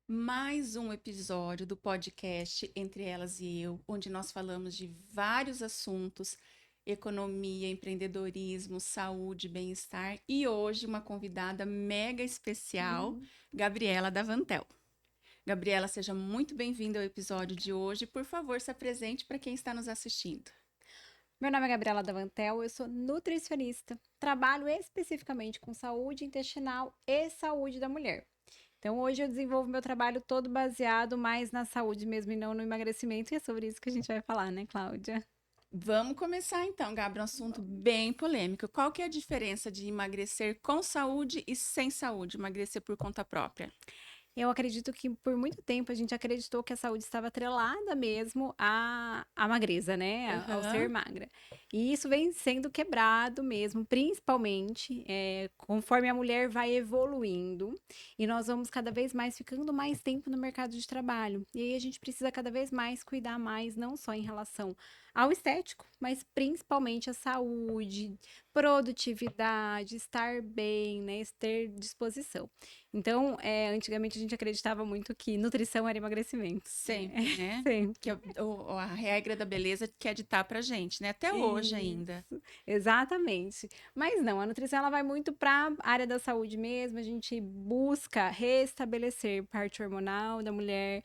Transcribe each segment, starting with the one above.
Mais um episódio do podcast Entre Elas e Eu, onde nós falamos de vários assuntos: economia, empreendedorismo, saúde, bem-estar e hoje uma convidada mega especial, Uhum. Gabriela Davantel. Gabriela, seja muito bem-vinda ao episódio de hoje. Por favor, se apresente para quem está nos assistindo. Meu nome é Gabriela Davantel, eu sou nutricionista. Trabalho especificamente com saúde intestinal e saúde da mulher. Então, hoje eu desenvolvo meu trabalho todo baseado mais na saúde mesmo e não no emagrecimento, e é sobre isso que a gente vai falar, né, Cláudia? Vamos começar então, Gabriela, um assunto bem polêmico. Qual que é a diferença de emagrecer com saúde e sem saúde, emagrecer por conta própria? Eu acredito que por muito tempo a gente acreditou que a saúde estava atrelada mesmo à magreza, né? Ao ser Aham. magra. E isso vem sendo quebrado mesmo, principalmente conforme a mulher vai evoluindo e nós vamos cada vez mais ficando mais tempo no mercado de trabalho. E aí a gente precisa cada vez mais cuidar mais, não só em relação ao estético, mas principalmente à saúde, produtividade, estar bem, né? Ter disposição. Então, antigamente a gente acreditava muito que nutrição era emagrecimento, né? Sempre, né? Que Sempre. a regra da beleza quer ditar pra gente, né? Até hoje ainda. Isso, exatamente. Mas não, a nutrição ela vai muito para a área da saúde mesmo. A gente busca restabelecer parte hormonal da mulher,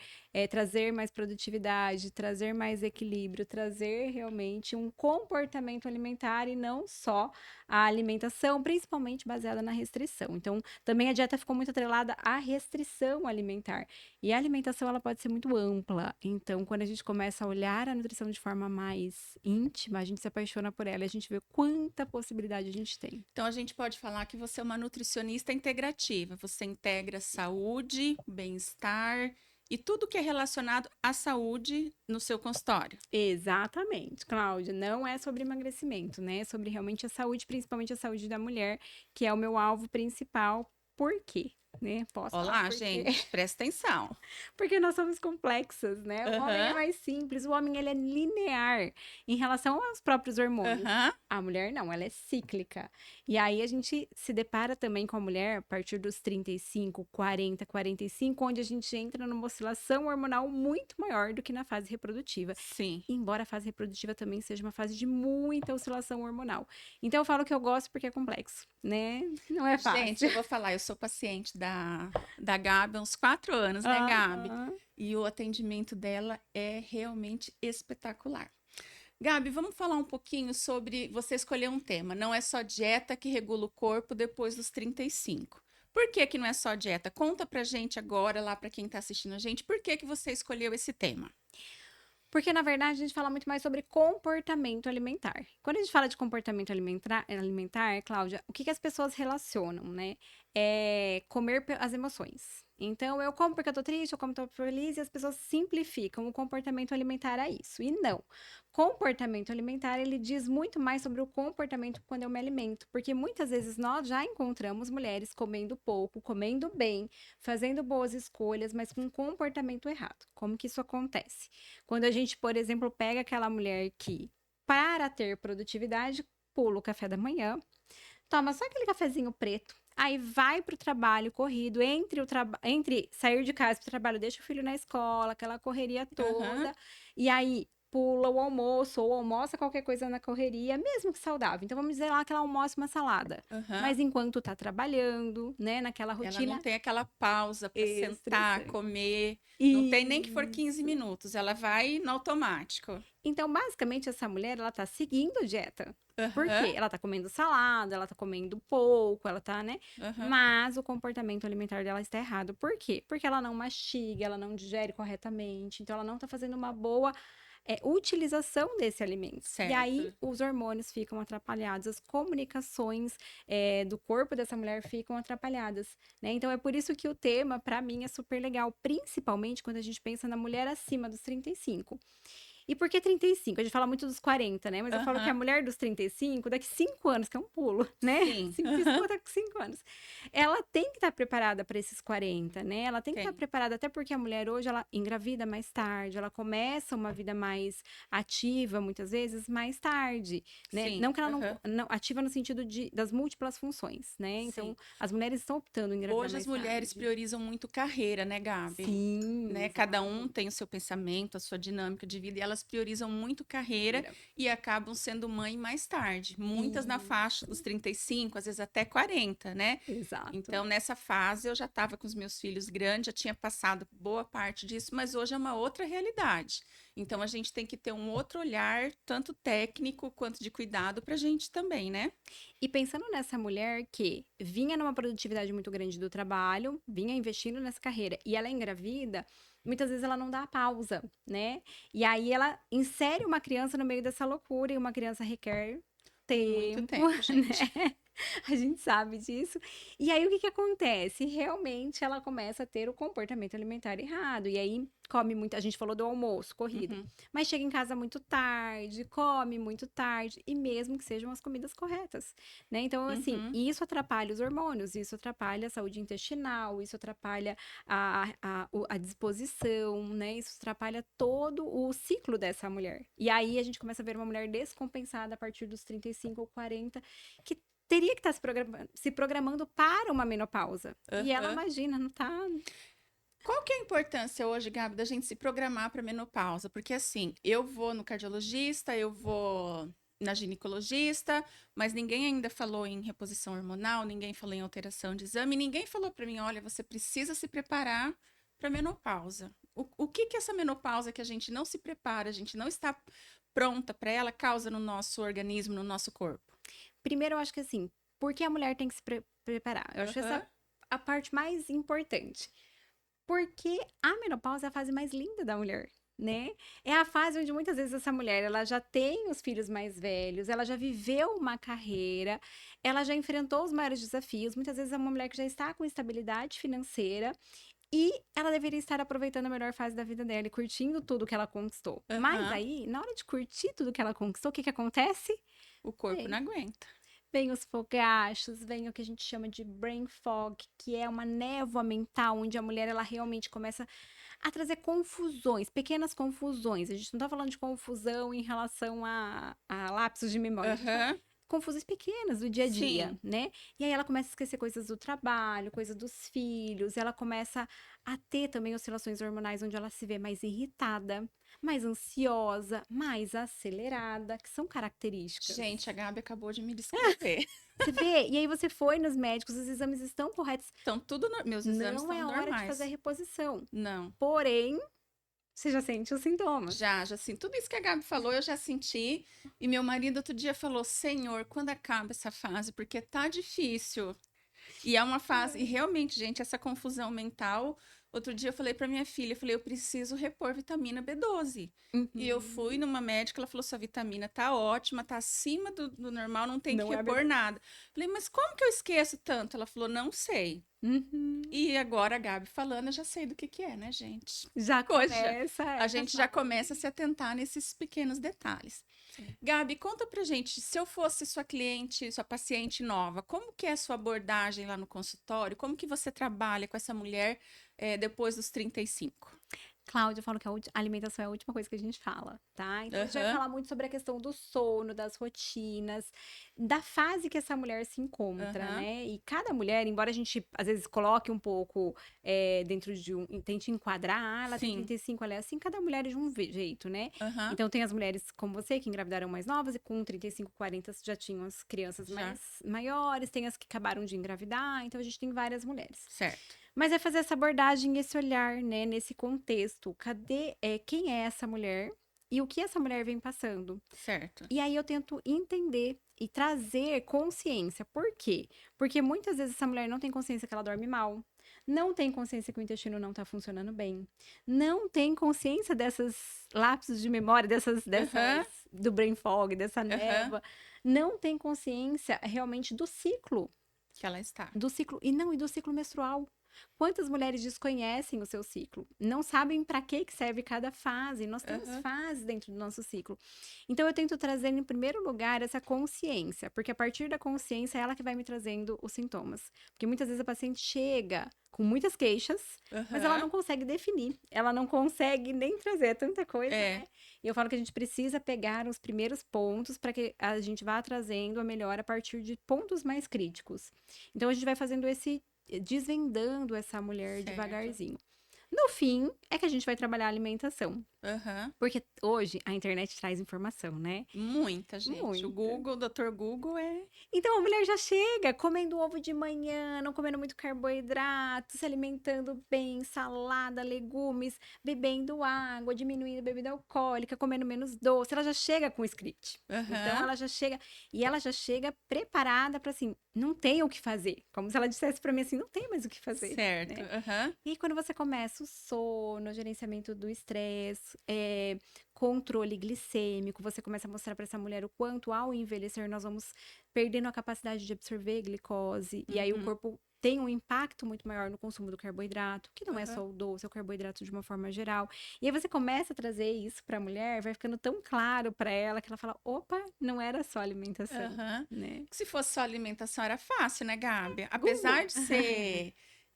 trazer mais produtividade, trazer mais equilíbrio, trazer realmente um comportamento alimentar e não só a alimentação, principalmente baseada na restrição. Então, também a dieta ficou muito atrelada à restrição alimentar. E a alimentação ela pode ser muito ampla. Então, quando a gente começa a olhar a nutrição de forma mais íntima, a gente se apaixona por ela e a gente vê quanta possibilidade a gente tem. Então a gente pode falar que você é uma nutricionista integrativa. Você integra saúde, bem-estar e tudo que é relacionado à saúde no seu consultório. Exatamente, Cláudia. Não é sobre emagrecimento, né? É sobre realmente a saúde, principalmente a saúde da mulher, que é o meu alvo principal. Por quê? Né? Posso falar Olá, por quê? gente, presta atenção. Porque nós somos complexas, né? O homem é Aham, mais simples, o homem ele é linear em relação aos próprios hormônios. aham. A mulher não, ela é cíclica. E aí a gente se depara também com a mulher a partir dos 35, 40, 45, onde a gente entra numa oscilação hormonal muito maior do que na fase reprodutiva. Sim. Embora a fase reprodutiva também seja uma fase de muita oscilação hormonal. Então eu falo que eu gosto porque é complexo, né? Não é Gente, fácil. eu vou falar, eu sou paciente da Gabi há uns 4 anos, né, Gabi? Aham. E o atendimento dela é realmente espetacular. Gabi, vamos falar um pouquinho sobre você escolher um tema. Não é só dieta que regula o corpo depois dos 35. Por que que não é só dieta? Conta pra gente agora, lá pra quem tá assistindo a gente, por que que você escolheu esse tema? Porque, na verdade, a gente fala muito mais sobre comportamento alimentar. Quando a gente fala de comportamento alimentar, Cláudia, o que as pessoas relacionam, né? É comer as emoções. Então, eu como porque eu tô triste, eu como porque eu tô feliz, e as pessoas simplificam o comportamento alimentar a isso. E não. Comportamento alimentar, ele diz muito mais sobre o comportamento quando eu me alimento. Porque muitas vezes nós já encontramos mulheres comendo pouco, comendo bem, fazendo boas escolhas, mas com um comportamento errado. Como que isso acontece? Quando a gente, por exemplo, pega aquela mulher que, para ter produtividade, pula o café da manhã, toma só aquele cafezinho preto, aí vai pro trabalho corrido, entre sair de casa pro trabalho, deixa o filho na escola, aquela correria Aham, toda, e aí pula o almoço ou almoça qualquer coisa na correria, mesmo que saudável. Então vamos dizer lá que ela almoça uma salada. aham. Mas enquanto tá trabalhando, né, naquela Ela não rotina tem aquela pausa pra sentar, estressante. comer. Não tem nem que for 15 Isso. minutos. Ela vai no automático. Então, basicamente, essa mulher, ela tá seguindo a dieta. Por Aham, quê? Ela tá comendo salada, ela tá comendo pouco, ela tá, né? aham. Mas o comportamento alimentar dela está errado. Por quê? Porque ela não mastiga, ela não digere corretamente, então ela não tá fazendo uma boa utilização desse alimento. E aí, Certo. os hormônios ficam atrapalhados, as comunicações do corpo dessa mulher ficam atrapalhadas, né? Então, é por isso que o tema, para mim, é super legal, principalmente quando a gente pensa na mulher acima dos 35. E por que 35? A gente fala muito dos 40, né? Mas eu falo que a Aham. mulher dos 35, daqui 5 anos, que é um pulo, né? Sim. 35 tá com 5 anos. Ela tem que estar preparada para esses 40, né? Ela tem que estar Tem. preparada, até porque a mulher hoje, ela engravida mais tarde, ela começa uma vida mais ativa, muitas vezes, mais tarde, né? Sim. Não que ela não, Aham. não ativa no sentido das múltiplas funções, né? Então, Sim. as mulheres estão optando em engravidar Hoje as mais mulheres tarde. priorizam muito carreira, né, Gabi? Sim, Né? Cada um exato. tem o seu pensamento, a sua dinâmica de vida, e elas priorizam muito carreira e acabam sendo mãe mais tarde. Muitas na faixa dos Isso, 35, às vezes até 40, né? exato. Então, nessa fase, eu já estava com os meus filhos grandes, já tinha passado boa parte disso, mas hoje é uma outra realidade. Então, a gente tem que ter um outro olhar, tanto técnico quanto de cuidado para a gente também, né? E pensando nessa mulher que vinha numa produtividade muito grande do trabalho, vinha investindo nessa carreira e ela é engravida, muitas vezes ela não dá a pausa, né? E aí ela insere uma criança no meio dessa loucura e uma criança requer Muito tempo, tempo, gente. né? A gente sabe disso. E aí o que que acontece? Realmente ela começa a ter o comportamento alimentar errado. E aí come muito. A gente falou do almoço, corrido. Uhum, Mas chega em casa muito tarde, come muito tarde, e mesmo que sejam as comidas corretas, né? Então, assim, uhum. isso atrapalha os hormônios, isso atrapalha a saúde intestinal, isso atrapalha a disposição, né? Isso atrapalha todo o ciclo dessa mulher. E aí a gente começa a ver uma mulher descompensada a partir dos 35 ou 40, que teria que estar se programando para uma menopausa. E ela, Aham. imagina, não tá. Qual que é a importância hoje, Gabi, da gente se programar para menopausa? Porque assim, eu vou no cardiologista, eu vou na ginecologista, mas ninguém ainda falou em reposição hormonal, ninguém falou em alteração de exame, ninguém falou para mim, olha, você precisa se preparar para menopausa. O que que essa menopausa que a gente não se prepara, a gente não está pronta para ela, causa no nosso organismo, no nosso corpo? Primeiro, eu acho que assim, por que a mulher tem que se preparar? Eu acho que essa é Aham. a parte mais importante. Porque a menopausa é a fase mais linda da mulher, né? É a fase onde muitas vezes essa mulher, ela já tem os filhos mais velhos, ela já viveu uma carreira, ela já enfrentou os maiores desafios. Muitas vezes é uma mulher que já está com estabilidade financeira e ela deveria estar aproveitando a melhor fase da vida dela e curtindo tudo que ela conquistou. Mas Aham. aí, na hora de curtir tudo que ela conquistou, o que que acontece? O corpo não Vem aguenta. Vem os fogachos, vem o que a gente chama de brain fog, que é uma névoa mental, onde a mulher ela realmente começa a trazer confusões, pequenas confusões. A gente não tá falando de confusão em relação a lapsos de memória, a gente fala Aham. confusões pequenas do dia a dia, Sim. né? E aí ela começa a esquecer coisas do trabalho, coisas dos filhos, ela começa a ter também oscilações hormonais onde ela se vê mais irritada, mais ansiosa, mais acelerada, que são características. Gente, a Gabi acabou de me descrever. Você vê? E aí você foi nos médicos, os exames estão corretos. Então, tudo, meus exames Não estão é hora de fazer a normais. reposição. Não. Porém, você já sente os sintomas. Já assim, tudo isso que a Gabi falou, eu já senti. E meu marido outro dia falou: Senhor, quando acaba essa fase? Porque tá difícil. E é uma fase, e realmente, gente, essa confusão mental. Outro dia eu falei para minha filha, eu falei, eu preciso repor vitamina B12. E eu fui Uhum. numa médica, ela falou, sua vitamina tá ótima, tá acima do normal, não tem que Não é a repor B12. nada. Falei, mas como que eu esqueço tanto? Ela falou, não sei. Uhum. E agora a Gabi falando, eu já sei do que é, né, gente? Já Poxa, começa a essa gente já começa a fase. se atentar nesses pequenos detalhes. Sim. Gabi, conta pra gente, se eu fosse sua cliente, sua paciente nova, como que é a sua abordagem lá no consultório? Como que você trabalha com essa mulher depois dos 35? Cláudia, eu falo que a alimentação é a última coisa que a gente fala, tá? Então, a gente vai Aham, falar muito sobre a questão do sono, das rotinas, da fase que essa mulher se encontra, aham, né? E cada mulher, embora a gente às vezes coloque um pouco dentro de tente enquadrar, ela tem sim, 35, ela é assim, cada mulher é de um jeito, né? aham, Então, tem as mulheres como você que engravidaram mais novas e com 35, 40 já tinham as crianças já, mais maiores, tem as que acabaram de engravidar, então a gente tem várias mulheres. certo, Mas é fazer essa abordagem, esse olhar, né, nesse contexto. Cadê, quem é essa mulher e o que essa mulher vem passando? certo. E aí eu tento entender e trazer consciência. Por quê? Porque muitas vezes essa mulher não tem consciência que ela dorme mal, não tem consciência que o intestino não tá funcionando bem, não tem consciência dessas lapsos de memória, Aham, do brain fog, dessa aham, névoa, não tem consciência realmente que ela está. do ciclo e do ciclo menstrual. Quantas mulheres desconhecem o seu ciclo? Não sabem para que serve cada fase. Nós temos Aham. fases dentro do nosso ciclo. Então, eu tento trazer, em primeiro lugar, essa consciência, porque a partir da consciência é ela que vai me trazendo os sintomas. Porque muitas vezes a paciente chega com muitas queixas, mas ela Aham. não consegue definir, ela não consegue nem trazer é tanta coisa, É. né? E eu falo que a gente precisa pegar os primeiros pontos para que a gente vá trazendo a melhora a partir de pontos mais críticos. Então, a gente vai fazendo desvendando essa mulher Certo. devagarzinho. No fim, é que a gente vai trabalhar a alimentação. Aham. Porque hoje a internet traz informação, né? Muita gente. O Muita. Google, o Dr. Google é. Então a mulher já chega comendo ovo de manhã, não comendo muito carboidrato, se alimentando bem, salada, legumes, bebendo água, diminuindo bebida alcoólica, comendo menos doce. Ela já chega com o script. Então Aham. ela já chega e ela já chega preparada para assim, não tem o que fazer. Como se ela dissesse para mim assim, não tem mais o que fazer, Certo. né? Aham. E quando você começa o sono, o gerenciamento do estresse, controle glicêmico, você começa a mostrar para essa mulher o quanto ao envelhecer nós vamos perdendo a capacidade de absorver glicose, e aí o Uhum. corpo tem um impacto muito maior no consumo do carboidrato, que não é Aham. só o doce, é o carboidrato de uma forma geral. E aí você começa a trazer isso para a mulher, vai ficando tão claro para ela que ela fala: opa, não era só alimentação, Aham. né? Se fosse só alimentação era fácil, né, Gabi? Apesar Google. de ser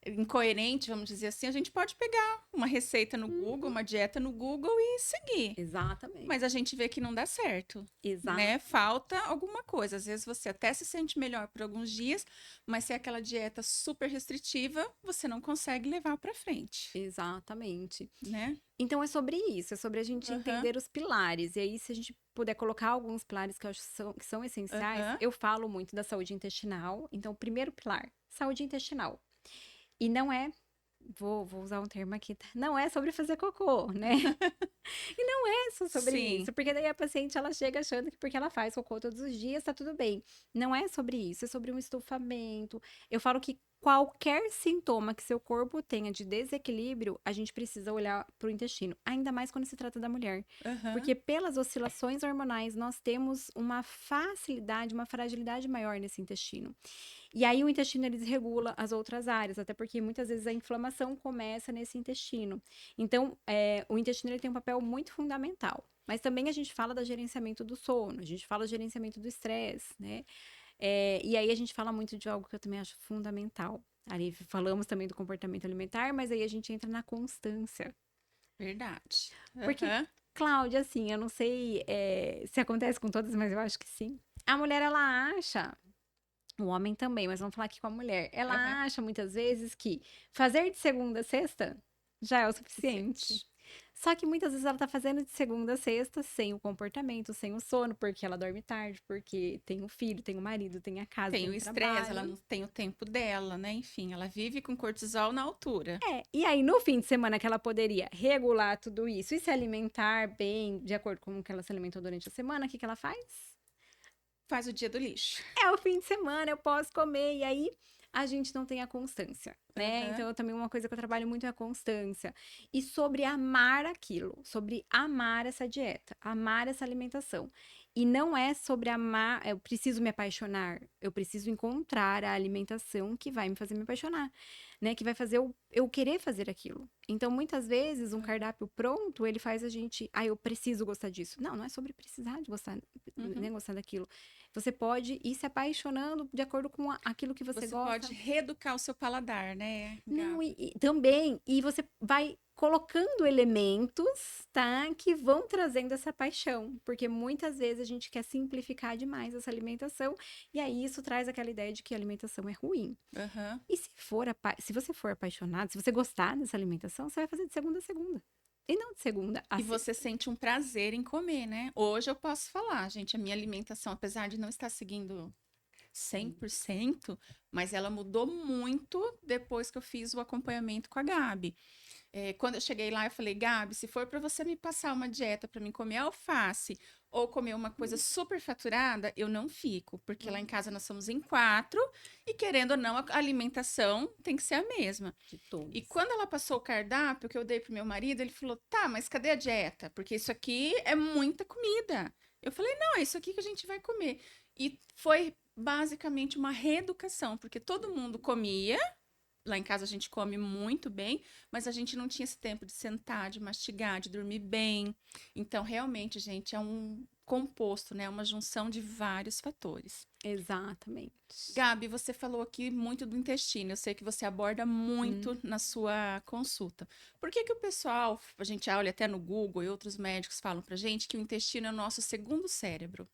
incoerente, vamos dizer assim, a gente pode pegar uma receita no Google, uma dieta no Google e seguir. Exatamente. Mas a gente vê que não dá certo, Exato. né? Falta alguma coisa. Às vezes você até se sente melhor por alguns dias, mas se é aquela dieta super restritiva, você não consegue levar para frente, Exatamente. né? Então é sobre isso, é sobre a gente Aham. entender os pilares. E aí, se a gente puder colocar alguns pilares que eu acho que são essenciais, Aham. eu falo muito da saúde intestinal. Então, o primeiro pilar, saúde intestinal. E não é, vou usar um termo aqui, tá? Não é sobre fazer cocô, né? E não é só sobre Sim. isso, porque daí a paciente ela chega achando que porque ela faz cocô todos os dias tá tudo bem. Não é sobre isso, é sobre um estufamento. Eu falo que qualquer sintoma que seu corpo tenha de desequilíbrio, a gente precisa olhar para o intestino, ainda mais quando se trata da mulher. Aham. Porque pelas oscilações hormonais, nós temos uma facilidade, uma fragilidade maior nesse intestino. E aí o intestino ele desregula as outras áreas, até porque muitas vezes a inflamação começa nesse intestino. Então, o intestino ele tem um papel muito fundamental. Mas também a gente fala do gerenciamento do sono, a gente fala do gerenciamento do estresse, né? E aí a gente fala muito de algo que eu também acho fundamental. Ali falamos também do comportamento alimentar, mas aí a gente entra na constância. Verdade. Porque, Aham. Cláudia, assim, eu não sei se acontece com todas, mas eu acho que sim. A mulher, ela acha, o homem também, mas vamos falar aqui com a mulher. Ela Aham. acha muitas vezes que fazer de segunda a sexta já é o suficiente. Só que muitas vezes ela tá fazendo de segunda a sexta sem o comportamento, sem o sono, porque ela dorme tarde, porque tem o filho, tem o marido, tem a casa, Tem tem o o estresse, ela trabalho. não tem o tempo dela, né? Enfim, ela vive com cortisol na altura. E aí no fim de semana que ela poderia regular tudo isso e se alimentar bem, de acordo com o que ela se alimentou durante a semana, o que que ela faz? Faz o dia do lixo. É o fim de semana, eu posso comer. E aí a gente não tem a constância, né? Aham. Então, também uma coisa que eu trabalho muito é a constância. E sobre amar aquilo, sobre amar essa dieta, amar essa alimentação. E não é sobre amar, eu preciso me apaixonar, eu preciso encontrar a alimentação que vai me fazer me apaixonar, né? Que vai fazer eu querer fazer aquilo. Então, muitas vezes, um cardápio pronto, ele faz a gente, eu preciso gostar disso. Não, não é sobre precisar de gostar, né, gostar daquilo. Você pode ir se apaixonando de acordo com aquilo que você Você gosta. pode reeducar o seu paladar, né, Não, Gabi? e também, e você vai colocando elementos, tá? Que vão trazendo essa paixão. Porque muitas vezes a gente quer simplificar demais essa alimentação, e aí isso traz aquela ideia de que a alimentação é ruim. Aham. E se você for apaixonado, se você gostar dessa alimentação, você vai fazer de segunda a segunda. E não de segunda a E você sente um prazer em comer, né? Hoje eu posso falar, gente, a minha alimentação, apesar de não estar seguindo 100%, mas ela mudou muito depois que eu fiz o acompanhamento com a Gabi. Quando eu cheguei lá, eu falei, Gabi, se for para você me passar uma dieta para mim comer alface ou comer uma coisa super faturada, eu não fico, porque lá em casa nós somos em 4 e querendo ou não, a alimentação tem que ser a mesma. de todos. E quando ela passou o cardápio que eu dei pro meu marido, ele falou, tá, mas cadê a dieta? Porque isso aqui é muita comida. Eu falei, não, é isso aqui que a gente vai comer. E foi basicamente uma reeducação, porque todo mundo comia lá em casa a gente come muito bem, mas a gente não tinha esse tempo de sentar, de mastigar, de dormir bem. Então, realmente, gente, é um composto, né? Uma junção de vários fatores. Exatamente. Gabi, você falou aqui muito do intestino. Eu sei que você aborda Hum. muito na sua consulta. Por que que o pessoal, a gente olha até no Google e outros médicos falam pra gente que o intestino é o nosso segundo cérebro?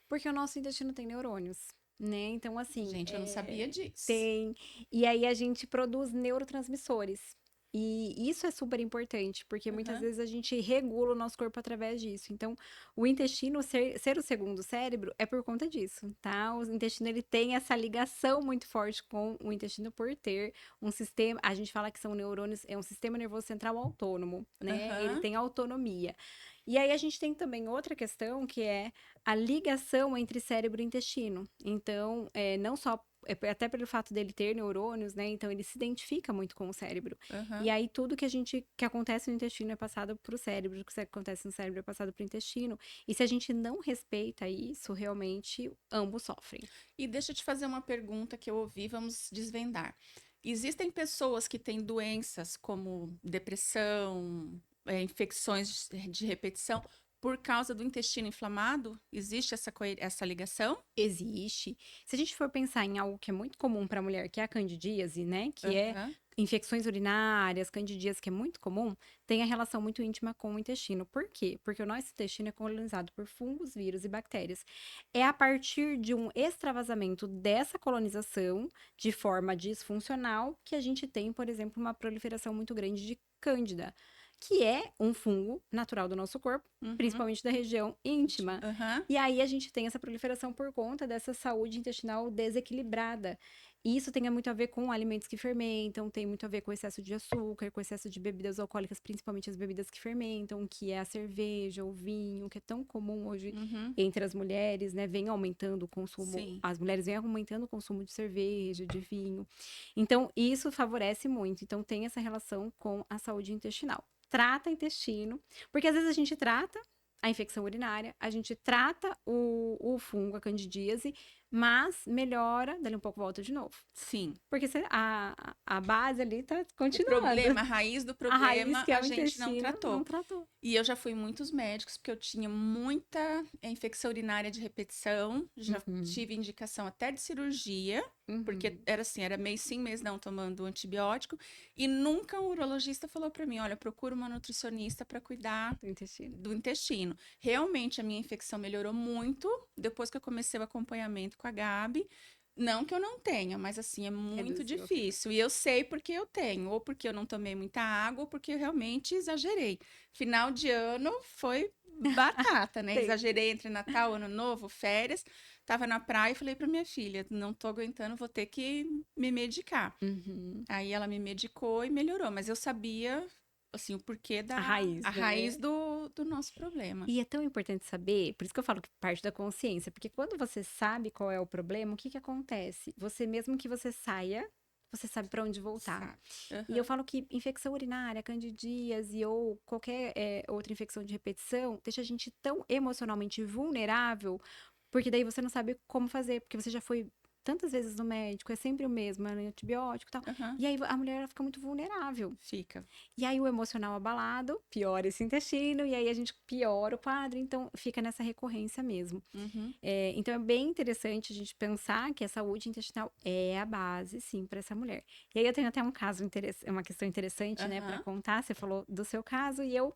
Porque o nosso intestino tem neurônios, né? Então, assim, Gente, eu não sabia disso. tem. E aí a gente produz neurotransmissores. E isso é super importante, porque muitas Aham, vezes a gente regula o nosso corpo através disso. Então, o intestino ser o segundo cérebro é por conta disso, tá? O intestino, ele tem essa ligação muito forte com o intestino por ter um sistema, a gente fala que são neurônios, é um sistema nervoso central autônomo, né? Ele aham. tem autonomia. E aí a gente tem também outra questão que é a ligação entre cérebro e intestino. Então, não só até pelo fato dele ter neurônios, né? Então ele se identifica muito com o cérebro. E Aham. aí tudo que acontece no intestino é passado para o cérebro, o que acontece no cérebro é passado para o intestino. E se a gente não respeita isso, realmente ambos sofrem. E deixa eu te fazer uma pergunta que eu ouvi, vamos desvendar. Existem pessoas que têm doenças como depressão, infecções de repetição por causa do intestino inflamado? Existe essa ligação? Existe. Se a gente for pensar em algo que é muito comum para a mulher, que é a candidíase, né? Que é Aham, infecções urinárias, candidíase, que é muito comum, tem a relação muito íntima com o intestino. Por quê? Porque o nosso intestino é colonizado por fungos, vírus e bactérias. É a partir de um extravasamento dessa colonização de forma disfuncional que a gente tem, por exemplo, uma proliferação muito grande de cândida, que é um fungo natural do nosso corpo, uhum, principalmente da região íntima. aham. E aí a gente tem essa proliferação por conta dessa saúde intestinal desequilibrada. E isso tem muito a ver com alimentos que fermentam, tem muito a ver com excesso de açúcar, com excesso de bebidas alcoólicas, principalmente as bebidas que fermentam, que é a cerveja, o vinho, que é tão comum hoje Uhum, entre as mulheres, né? Vem aumentando o consumo, sim. as mulheres vêm aumentando o consumo de cerveja, de vinho. Então, isso favorece muito. Então, tem essa relação com a saúde intestinal. Trata intestino, porque às vezes a gente trata a infecção urinária, a gente trata o fungo, a candidíase, mas melhora, dali um pouco volta de novo. Sim. Porque a base ali tá O continuando. problema, a raiz do A raiz, problema, que é a o gente não intestino, não tratou. tratou. E eu já fui em muitos médicos, porque eu tinha muita infecção urinária de repetição, já Uhum, tive indicação até de cirurgia, porque uhum. era assim, era mês sim, mês não, tomando antibiótico, e nunca um urologista falou para mim, olha, procura uma nutricionista para cuidar Do intestino. do intestino. Realmente a minha infecção melhorou muito depois que eu comecei o acompanhamento com a Gabi. Não que eu não tenha, mas assim, é muito Reduziu a frequência. difícil. E eu sei porque eu tenho, ou porque eu não tomei muita água, ou porque eu realmente exagerei. Final de ano foi batata, né? Tem. Exagerei entre Natal, Ano Novo, férias. Tava na praia e falei para minha filha: não tô aguentando, vou ter que me medicar. Uhum. Aí ela me medicou e melhorou, mas eu sabia, assim, o porquê A a raiz, raiz né? do nosso problema. E é tão importante saber, por isso que eu falo que parte da consciência, porque quando você sabe qual é o problema, o que que acontece? Você, mesmo que você saia, você sabe para onde voltar. Sabe? E eu Aham, falo que infecção urinária, candidíase ou qualquer outra infecção de repetição deixa a gente tão emocionalmente vulnerável, porque daí você não sabe como fazer, porque você já foi tantas vezes no médico, é sempre o mesmo, é antibiótico e tal. aham. E aí a mulher ela fica muito vulnerável. Fica. E aí o emocional abalado, piora esse intestino, e aí a gente piora o quadro, então fica nessa recorrência mesmo. Uhum. Então é bem interessante a gente pensar que a saúde intestinal é a base, sim, para essa mulher. E aí eu tenho até um caso interessante, uma questão interessante, né, para Aham. contar. Você falou do seu caso, e eu.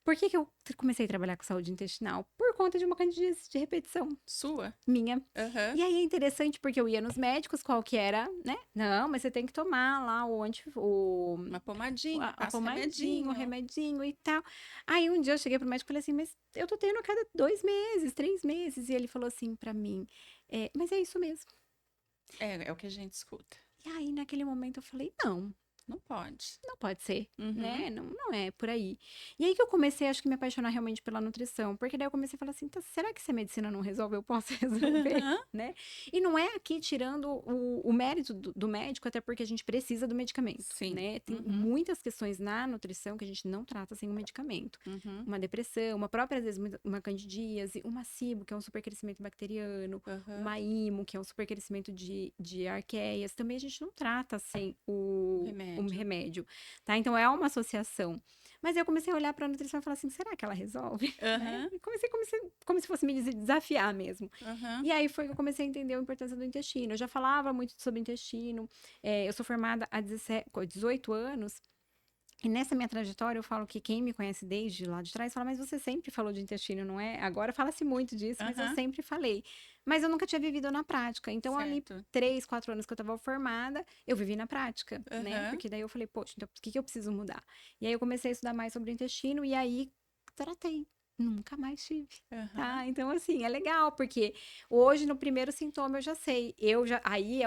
Por que que eu comecei a trabalhar com saúde intestinal? Por conta de uma candidíase de repetição Sua? minha. Aham. E aí é interessante porque eu ia nos médicos, qual que era, né? Não, mas você tem que tomar lá Uma pomadinha, a passa um pomadinha, o remedinho. remedinho e tal. Aí um dia eu cheguei pro médico e falei assim, mas eu tô tendo a cada 2 meses, 3 meses. E ele falou assim pra mim, mas é isso mesmo. É o que a gente escuta. E aí naquele momento eu falei, não. Não pode. Não pode ser, Uhum. né? Não, não é por aí. E aí que eu comecei, acho que me apaixonar realmente pela nutrição, porque daí eu comecei a falar assim, tá, será que se a medicina não resolve, eu posso resolver, Aham. né? E não é aqui tirando o mérito do médico, até porque a gente precisa do medicamento, Sim. né? Tem Uhum. muitas questões na nutrição que a gente não trata sem o medicamento. Uhum. Uma depressão, uma própria, às vezes, uma candidíase, uma SIBO, que é um supercrescimento bacteriano, Aham. uma IMO, que é um supercrescimento de arqueias, também a gente não trata sem o Remédio. remédio, tá? Então é uma associação. Mas eu comecei a olhar para a nutrição e falar assim, será que ela resolve? Né? Aham. E comecei como se fosse me desafiar mesmo. Aham. E aí foi que eu comecei a entender a importância do intestino. Eu já falava muito sobre intestino. Eu sou formada há 18 anos. E nessa minha trajetória, eu falo que quem me conhece desde lá de trás fala, mas você sempre falou de intestino, não é? Agora fala-se muito disso, mas eu Aham. sempre falei. Mas eu nunca tinha vivido na prática. Então, ali, Certo. 3, 4 anos que eu estava formada, eu vivi na prática, né? Aham. Porque daí eu falei, poxa, então o que eu preciso mudar? E aí eu comecei a estudar mais sobre o intestino e aí tratei. Nunca mais tive. Aham. Tá, então assim, é legal, porque hoje no primeiro sintoma eu já sei, aí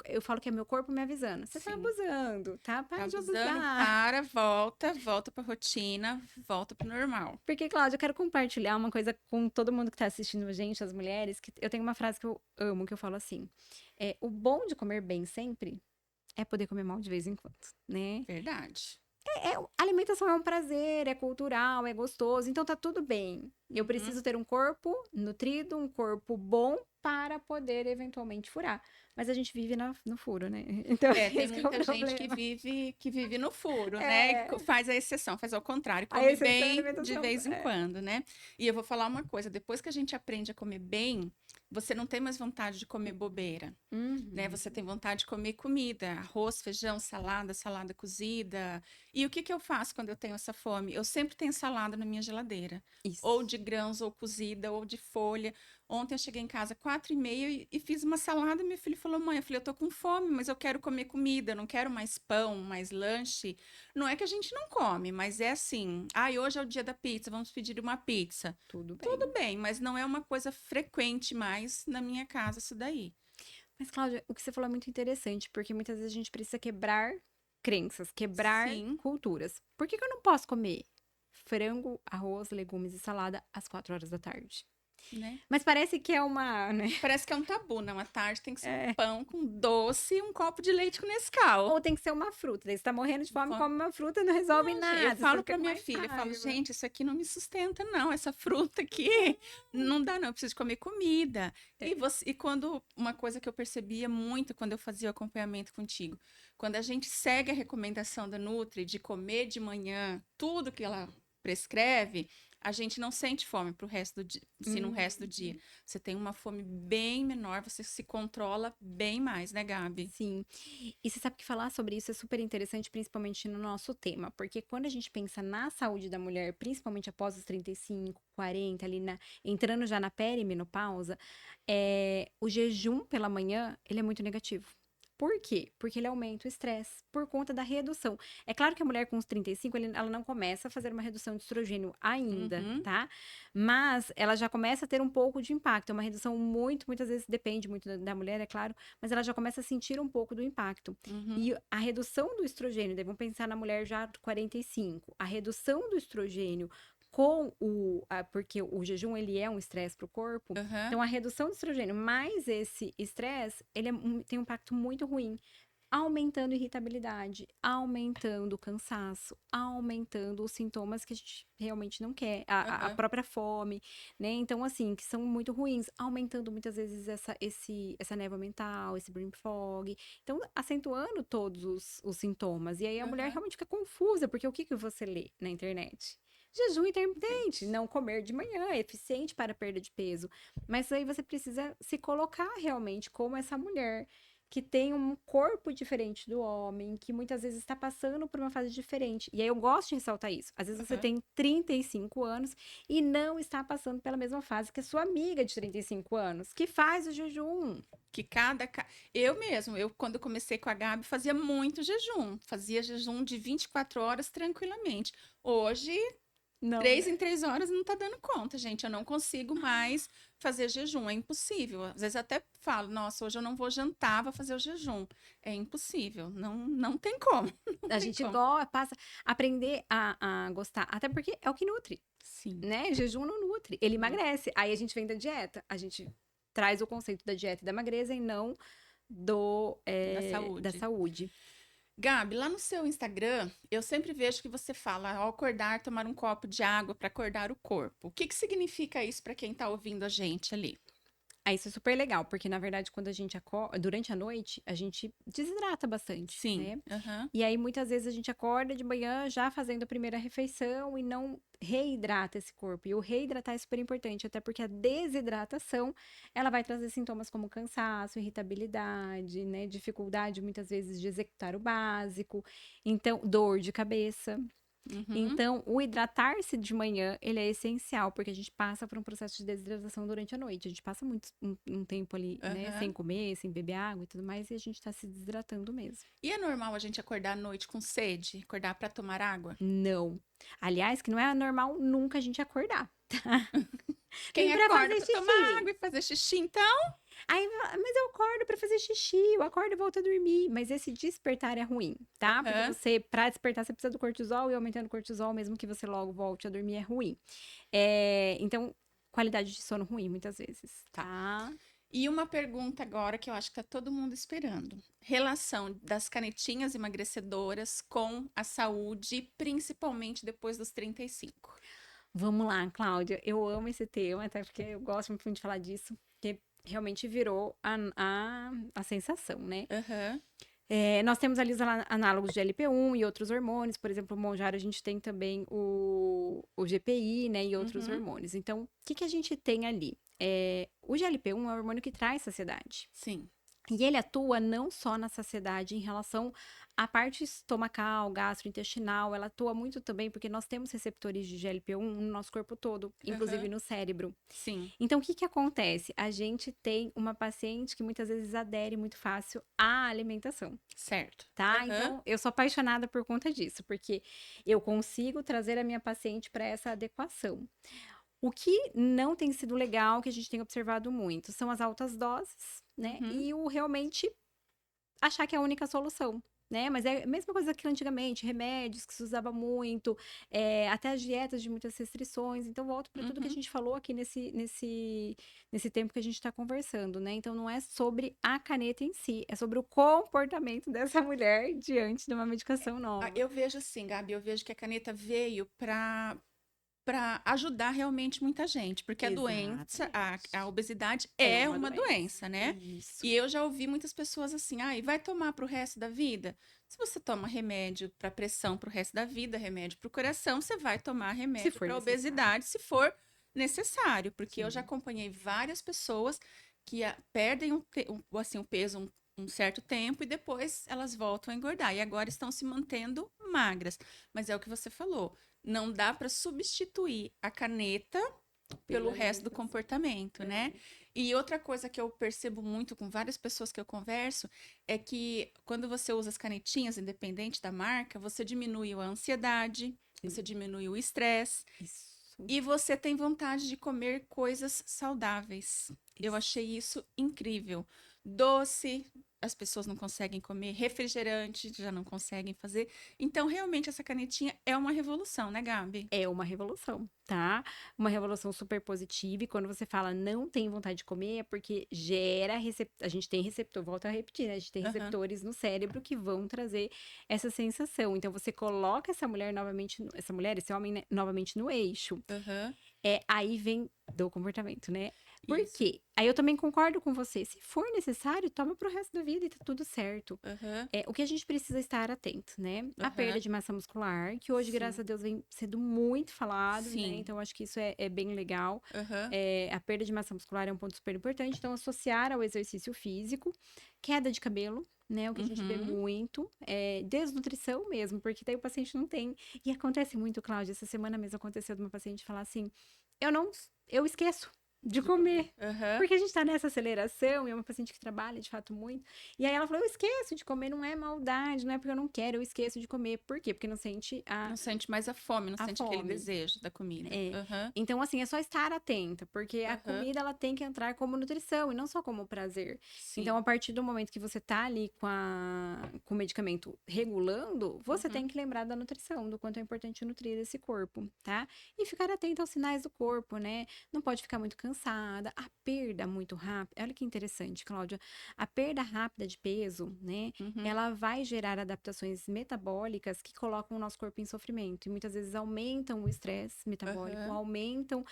eu falo que é meu corpo me avisando, você tá Sim. abusando, tá? Tá Para de abusando, abusar. para, volta pra rotina, volta pro normal. Porque, Cláudia, eu quero compartilhar uma coisa com todo mundo que tá assistindo a gente, as mulheres, que eu tenho uma frase que eu amo, que eu falo assim, o bom de comer bem sempre é poder comer mal de vez em quando, né? Verdade. A alimentação é um prazer, é cultural, é gostoso, então tá tudo bem. Eu Uhum. preciso ter um corpo nutrido, um corpo bom para poder eventualmente furar. Mas a gente vive no furo, né? Então, Tem esse que é o muita gente problema. que vive no furo, né? É, Faz a exceção, faz ao contrário, a come exceção é a bem de alimentação. vez em quando, né? E eu vou falar uma coisa, depois que a gente aprende a comer bem, você não tem mais vontade de comer bobeira, né? Uhum, Você tem vontade de comer comida, arroz, feijão, salada, salada cozida. E o que que eu faço quando eu tenho essa fome? Eu sempre tenho salada na minha geladeira, ou isso. de grãos, ou cozida, ou de folha. Ontem eu cheguei em casa 4h30 e fiz uma salada. Meu filho falou: mãe, eu falei, eu tô com fome, mas eu quero comer comida, eu não quero mais pão, mais lanche. Não é que a gente não come, mas é assim, hoje é o dia da pizza, vamos pedir uma pizza. Tudo Tudo bem. bem, mas não é uma coisa frequente mais na minha casa isso daí. Mas, Cláudia, o que você falou é muito interessante, porque muitas vezes a gente precisa quebrar crenças, quebrar Sim, culturas. Por que que eu não posso comer frango, arroz, legumes e salada às 4 horas da tarde? né? Mas parece que é uma, né? Parece que é um tabu, né? Uma tarde tem que ser um É. pão com doce e um copo de leite com Nescau. Ou tem que ser uma fruta. Daí você tá morrendo de fome, Fome. come uma fruta e não resolve Não, eu nada. Você só falo fica para com minha mais filha, eu falo, raiva. gente, isso aqui não me sustenta, não. Essa fruta aqui não dá, não. Eu preciso comer comida. E quando uma coisa que eu percebia muito quando eu fazia o acompanhamento contigo, quando a gente segue a recomendação da Nutri de comer de manhã tudo que ela prescreve, a gente não sente fome pro resto do dia, se no resto do dia. Uhum. Você tem uma fome bem menor, você se controla bem mais, né, Gabi? Sim. E você sabe que falar sobre isso é super interessante, principalmente no nosso tema, porque quando a gente pensa na saúde da mulher, principalmente após os 35, 40, ali entrando já na perimenopausa, o jejum pela manhã, ele é muito negativo. Por quê? Porque ele aumenta o estresse por conta da redução. É claro que a mulher com os 35, ela não começa a fazer uma redução de estrogênio ainda, Uhum, tá? Mas ela já começa a ter um pouco de impacto. É uma redução muitas vezes depende muito da mulher, é claro, mas ela já começa a sentir um pouco do impacto. uhum, E a redução do estrogênio, daí vamos pensar na mulher já de 45, a redução do estrogênio porque o jejum ele é um estresse para o corpo, aham, então a redução do estrogênio mais esse estresse, ele tem um impacto muito ruim, aumentando irritabilidade, aumentando o cansaço, aumentando os sintomas que a gente realmente não quer, a aham, própria fome, né? Então, assim, que são muito ruins, aumentando muitas vezes essa névoa mental, esse brain fog, então, acentuando todos os sintomas. E aí a mulher aham. realmente fica confusa, porque o que que você lê na internet? Jejum intermitente, não comer de manhã, é eficiente para a perda de peso. Mas aí você precisa se colocar realmente como essa mulher que tem um corpo diferente do homem, que muitas vezes está passando por uma fase diferente. E aí eu gosto de ressaltar isso. Às vezes você Aham. tem 35 anos e não está passando pela mesma fase que a sua amiga de 35 anos, que faz o jejum. Que Eu mesmo, quando eu comecei com a Gabi, fazia muito jejum. Fazia jejum de 24 horas tranquilamente. Hoje, Não, 3 em 3 horas não tá dando conta, gente. Eu não consigo mais fazer jejum, é impossível. Às vezes eu até falo, nossa, hoje eu não vou jantar, vou fazer o jejum. É impossível, não tem como, não a tem gente como. gosta, passa aprender a gostar, até porque é o que nutre, Sim. né? Jejum não nutre, ele emagrece. Aí a gente vem da dieta, a gente traz o conceito da dieta e da magreza e não Da da saúde. saúde. Gabi, lá no seu Instagram, eu sempre vejo que você fala ao acordar, tomar um copo de água para acordar o corpo. O que que significa isso para quem tá ouvindo a gente ali? Ah, isso é super legal, porque na verdade quando a gente acorda, durante a noite, a gente desidrata bastante, Sim. né? Aham. E aí muitas vezes a gente acorda de manhã já fazendo a primeira refeição e não reidrata esse corpo. E o reidratar é super importante, até porque a desidratação, ela vai trazer sintomas como cansaço, irritabilidade, né, dificuldade muitas vezes de executar o básico, então dor de cabeça. Uhum. Então, o hidratar-se de manhã, ele é essencial, porque a gente passa por um processo de desidratação durante a noite. A gente passa um tempo ali, né, sem Aham. comer, sem beber água e tudo mais, e a gente tá se desidratando mesmo. E é normal a gente acordar à noite com sede? Acordar para tomar água? Não. Aliás, que não é normal nunca a gente acordar. Nem Quem pra acorda fazer para tomar xixi. água e fazer xixi, então? Aí, mas eu acordo pra fazer xixi, eu acordo e volto a dormir. Mas esse despertar é ruim, tá? Porque Aham. você, pra despertar, você precisa do cortisol, e aumentando o cortisol, mesmo que você logo volte a dormir, é ruim. Então, qualidade de sono ruim, muitas vezes, Tá. tá? E uma pergunta agora que eu acho que tá todo mundo esperando. Relação das canetinhas emagrecedoras com a saúde, principalmente depois dos 35. Vamos lá, Cláudia. Eu amo esse tema, até porque eu gosto muito de falar disso, porque realmente virou a sensação, né? Aham. Nós temos ali os análogos de LP1 e outros hormônios, por exemplo, o Mounjaro a gente tem também o GPI, né, e outros Uhum. hormônios. Então, o que que a gente tem ali? O GLP-1 é um hormônio que traz saciedade. Sim. E ele atua não só na saciedade em relação à parte estomacal, gastrointestinal, ela atua muito também porque nós temos receptores de GLP-1 no nosso corpo todo, inclusive Aham. no cérebro. Sim. Então, o que que acontece? A gente tem uma paciente que muitas vezes adere muito fácil à alimentação, Certo. tá? Aham. Então, eu sou apaixonada por conta disso, porque eu consigo trazer a minha paciente para essa adequação. O que não tem sido legal, que a gente tem observado muito, são as altas doses, né? Uhum. E o realmente achar que é a única solução. Né? Mas é a mesma coisa que antigamente, remédios que se usava muito, até as dietas de muitas restrições. Então, volto para tudo que a Uhum. gente falou aqui nesse tempo que a gente está conversando, né? Então, não é sobre a caneta em si, é sobre o comportamento dessa mulher diante de uma medicação nova. Eu vejo assim, Gabi, eu vejo que a caneta veio para ajudar realmente muita gente, porque a doença, a Exatamente. obesidade É é uma uma doença. doença, né? Isso. E eu já ouvi muitas pessoas assim, ah, e vai tomar para o resto da vida? Se você toma remédio para pressão para o resto da vida, remédio para o coração, você vai tomar Se remédio for para necessário. obesidade se for necessário, porque eu já Sim. acompanhei várias pessoas que perdem assim, o peso um certo tempo e depois elas voltam a engordar. E agora estão se mantendo magras. Mas é o que você falou. Não dá para substituir a caneta pelo Pela resto do alimentação. comportamento, né? É. E outra coisa que eu percebo muito com várias pessoas que eu converso é que quando você usa as canetinhas, independente da marca, você diminui a ansiedade, Sim. você diminui o estresse Isso. e você tem vontade de comer coisas saudáveis. Eu Isso. achei isso incrível. Doce, as pessoas não conseguem comer, refrigerante, já não conseguem fazer. Então, realmente, essa canetinha é uma revolução, né, Gabi? É uma revolução, tá? Uma revolução super positiva. E quando você fala não tem vontade de comer, é porque gera a gente tem receptor, volto a repetir, né? A gente tem Aham, receptores no cérebro que vão trazer essa sensação. Então você coloca essa mulher novamente, essa mulher, esse homem, né, novamente no eixo. aham, Aí vem do comportamento, né? Por isso. quê? Aí eu também concordo com você. Se for necessário, toma pro resto da vida e tá tudo certo. Aham, O que a gente precisa estar atento, né? A perda aham, de massa muscular, que hoje, graças sim, a Deus, vem sendo muito falado, né? sim, Então, acho que isso é bem legal. aham, A perda de massa muscular é um ponto super importante. Então, associar ao exercício físico, queda de cabelo, né? O que a gente vê uhum, muito, desnutrição mesmo, porque daí o paciente não tem. E acontece muito, Cláudia, essa semana mesmo aconteceu de uma paciente falar assim: eu não, eu esqueço. de comer. Aham. Porque a gente tá nessa aceleração, e é uma paciente que trabalha de fato muito. E aí ela falou: eu esqueço de comer, não é maldade, não é porque eu não quero, eu esqueço de comer. Por quê? Porque não sente Não sente mais a fome, não a sente aquele fome. desejo da comida. É. Aham, Então, assim, é só estar atenta, porque a aham, comida ela tem que entrar como nutrição e não só como prazer. Então, sim. a partir do momento que você tá ali com o medicamento regulando, você Uhum. tem que lembrar da nutrição, do quanto é importante nutrir esse corpo, tá? E ficar atento aos sinais do corpo, né? Não pode ficar muito cansada, a perda muito rápida. Olha que interessante, Cláudia. A perda rápida de peso, né? Uhum. Ela vai gerar adaptações metabólicas que colocam o nosso corpo em sofrimento e muitas vezes aumentam o estresse metabólico, Aham. aumentam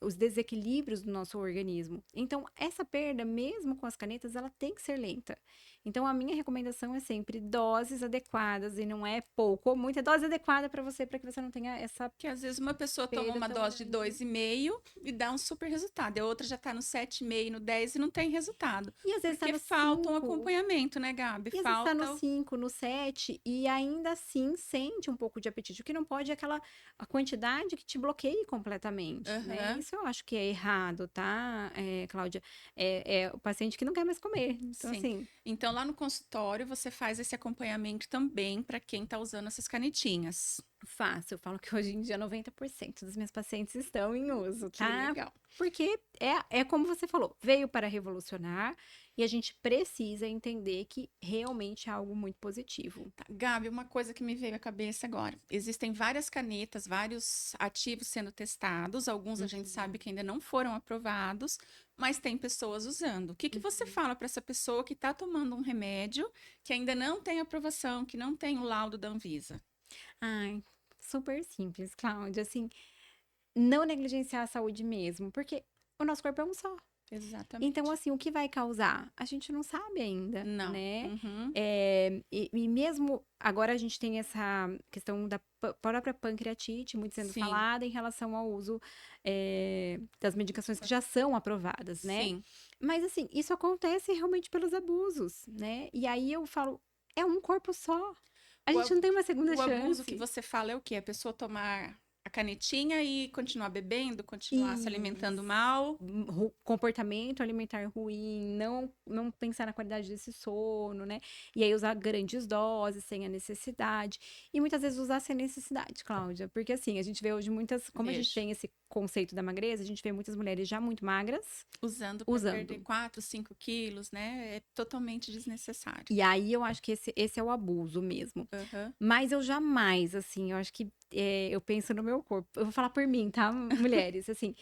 os desequilíbrios do nosso organismo. Então, essa perda, mesmo com as canetas, ela tem que ser lenta. Então, a minha recomendação é sempre doses adequadas e não é pouco ou muito, é dose adequada para que você não tenha essa Que às vezes uma pessoa toma perda uma tão dose de grande. 2,5 e dá um super resultado. E a outra já tá no 7,5, no 10 e não tem resultado. E às vezes tá Porque no falta um 5. acompanhamento, né, Gabi? E às vezes tá no Falta. 5, no 7 e ainda assim sente um pouco de apetite. O que não pode é a quantidade que te bloqueie completamente, né? Aham, Isso eu acho que é errado, tá, Cláudia? É o paciente que não quer mais comer. Então, sim. assim, Então lá no consultório você faz esse acompanhamento também para quem tá usando essas canetinhas. fácil. Eu falo que hoje em dia 90% dos meus pacientes estão em uso, Que tá? legal. Porque é como você falou, veio para revolucionar e a gente precisa entender que realmente é algo muito positivo. Tá, Gabi, uma coisa que me veio à cabeça agora. Existem várias canetas, vários ativos sendo testados. Alguns a gente sabe Uhum, que ainda não foram aprovados, mas tem pessoas usando. O que que você uhum. fala para essa pessoa que está tomando um remédio que ainda não tem aprovação, que não tem o laudo da Anvisa? Ai, super simples, Cláudia. Assim, não negligenciar a saúde mesmo, porque o nosso corpo é um só. Então, Exatamente. assim, o que vai causar? A gente não sabe ainda, Não. né? Uhum. E mesmo agora a gente tem essa questão da própria pancreatite muito sendo Sim, falada em relação ao uso das medicações que já são aprovadas, né? sim. Mas, assim, isso acontece realmente pelos abusos, né? E aí eu falo, é um corpo só. A O, gente não ab- tem uma segunda o abuso que chance. você fala é o quê? A pessoa tomar a canetinha e continuar bebendo, continuar se alimentando Isso. mal. Comportamento alimentar ruim, não pensar na qualidade desse sono, né? E aí usar grandes doses sem a necessidade. E muitas vezes usar sem necessidade, Cláudia. Porque assim, a gente vê hoje muitas, como a gente Vejo. tem esse conceito da magreza, a gente vê muitas mulheres já muito magras Usando para perder usando. 4, 5 quilos, né? É totalmente desnecessário. E aí eu acho que esse é o abuso mesmo. Aham. Mas eu jamais, assim, eu acho que eu penso no meu corpo. Eu vou falar por mim, tá, mulheres? Assim,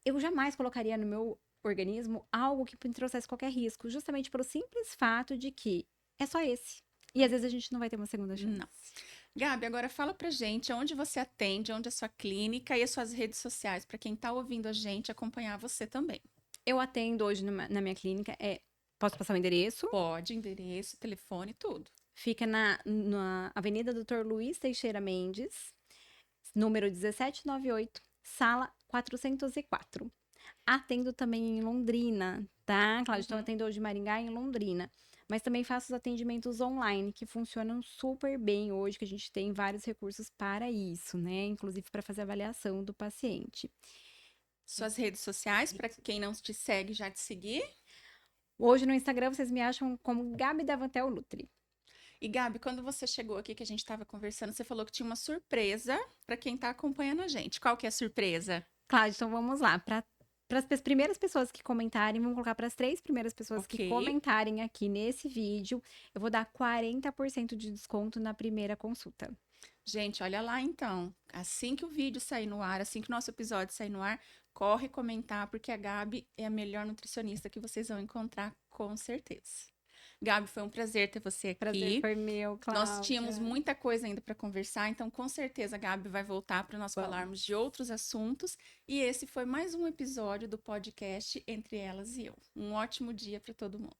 eu jamais colocaria no meu organismo algo que me trouxesse qualquer risco, justamente pelo simples fato de que é só esse. E às vezes a gente não vai ter uma segunda chance. Não. Gabi, agora fala pra gente onde você atende, onde é a sua clínica e as suas redes sociais, para quem tá ouvindo a gente acompanhar você também. Eu atendo hoje na minha clínica, posso passar o endereço? Pode, endereço, telefone, tudo. Fica na Avenida Doutor Luiz Teixeira Mendes, número 1798, sala 404. Atendo também em Londrina, tá, Cláudia? Então, eu Uhum. atendo hoje em Maringá e em Londrina. Mas também faço os atendimentos online, que funcionam super bem hoje, que a gente tem vários recursos para isso, né? Inclusive para fazer avaliação do paciente. Suas redes sociais, para quem não te segue, já te seguir. Hoje no Instagram vocês me acham como Gabi Davantel Nutri. E Gabi, quando você chegou aqui que a gente estava conversando, você falou que tinha uma surpresa para quem tá acompanhando a gente. Qual que é a surpresa? Cláudia, então vamos lá. Para as primeiras pessoas que comentarem, vamos colocar para as 3 primeiras pessoas Ok. que comentarem aqui nesse vídeo, eu vou dar 40% de desconto na primeira consulta. Gente, olha lá então. Assim que o vídeo sair no ar, assim que o nosso episódio sair no ar, corre comentar, porque a Gabi é a melhor nutricionista que vocês vão encontrar, com certeza. Gabi, foi um prazer ter você Prazer aqui. foi meu, Nós tínhamos Cláudia. muita coisa ainda para conversar, então com certeza a Gabi vai voltar para nós falarmos de Vamos. outros assuntos. E esse foi mais um episódio do podcast Entre Elas e Eu. Um ótimo dia para todo mundo.